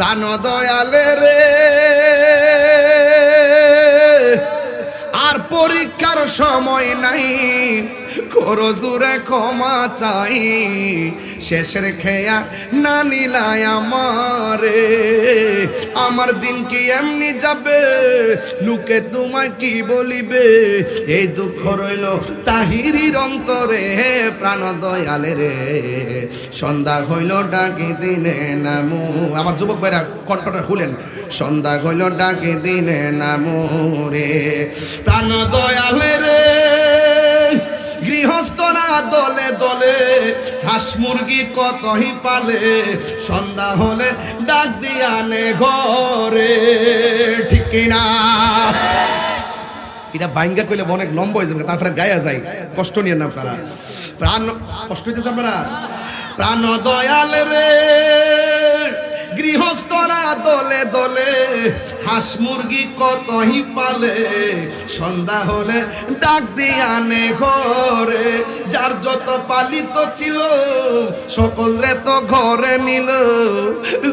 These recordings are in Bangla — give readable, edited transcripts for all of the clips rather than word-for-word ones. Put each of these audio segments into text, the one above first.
প্রাণ দয়ালে রে আর পরীক্ষার সময় নাই, করো জোরে ক্ষমা চাই, শেষের খেয়া না নিলাই আমারে। আমার দিন কি এমনি যাবে, লোকে তোমায় কি বলিবে, এই দুঃখ রইল তাহিরির অন্তরে। প্রাণ দয়ালে রে সন্ধ্যা হইল ডাকি দিনে নামু, আমার যুবক ভাইরা কণ্ঠটা খুলেন, সন্ধ্যা হইল ডাকি দিনে নামু রে। প্রাণ দয়ালে রে গৃহস্থরা দলে দলে হাঁস মুরগি কতই পালে, সন্ধ্যা হলে ডাক দিয়ে আনে ঘরে, ঠিক কিনা? এটা বাইঙ্গা কইলে অনেক লম্বা হয়ে যাবে, তারপরে গায়া যায়, কষ্ট নিয়ে না আপনারা। প্রাণ কষ্ট হইতেছে আপনারা? প্রাণ দয়াল রে গৃহস্থরা দলে দলে হাঁস মুরগি কতই পালে, সন্ধ্যা হলে ডাক দিয়ে আনে ঘরে। যার যত পালিত ছিল সকল রে তো ঘরে নিল,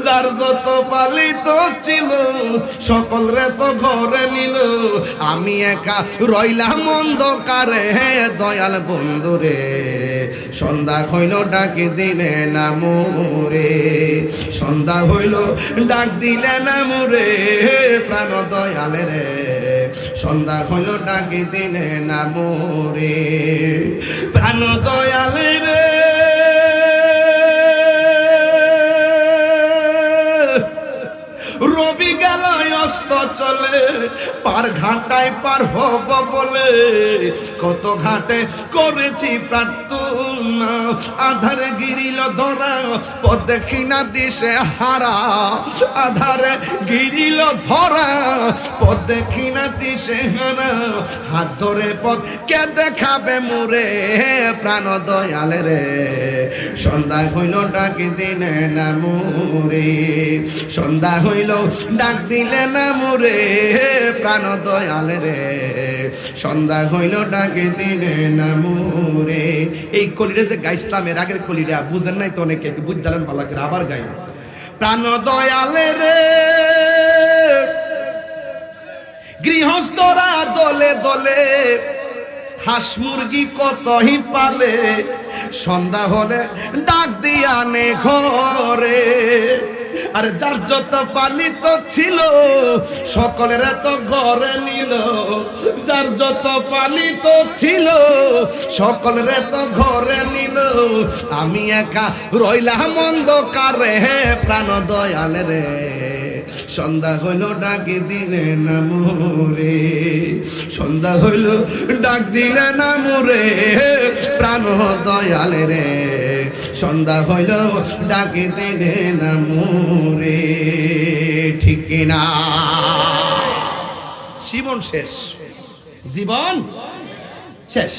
যার যত পালিত ছিল সকল রে তো ঘরে নিল। আমি একা রইলাম অন্ধকারে, দয়াল বন্ধু রে সন্ধ্যা হইল ডাকি দিলে না মোরে, সন্ধ্যা হইল ডাক দিলে না মোরে। প্রাণ দয়ালে রে সন্ধ্যা হইল ডাকি দিলে না মোরে। প্রাণ দয়ালে রে রবি গেল অস্ত চলে, পার ঘাটায় পার হব বলে কত ঘাটে করেছি প্রার্থনা। আধারে গিরিল ধরা পথ দেখি না দিশে হারা, আধারে গিরিল ধরা পথ দেখি না দিশে হারা। হাত ধরে পথ কে দেখাবে মোরে। প্রাণ দয়ালে রে সন্ধ্যা হইল ডাকি দিলে না মোরে, সন্ধ্যা হইল ডাক দিলে না মোরে। প্রাণ দয়ালে রে সন্ধ্যা হইল ডাকে দিলে না মোরে। এই কলিটা যে গাইছিলাম এর আগের কলিটা বুঝেন নাই তো অনেকে, বুঝলেন ভালো করে আবার গাই। প্রাণ দয়ালে রে গৃহস্থরা দলে দলে হাঁস মুরগি কতই পালে, সন্ধ্যা হলে ডাক দিয়ে আনে ঘরে। আরে যার যত পালিত ছিল সকলের তো ঘরে নিল, যার যত পালিত ছিল সকলের তো ঘরে নিল। আমি একা রইলাম অন্ধকারে, প্রাণ দয়ালে রে সন্ধ্যা হইল ডাকি দিলে না মোরে, সন্ধ্যা হইল ডাক দিলে না মোরে। প্রাণ দয়ালে রে সন্ধ্যা হইল ডাকি দিলে না মোরে, ঠিক কিনা? জীবন শেষ, জীবন শেষ।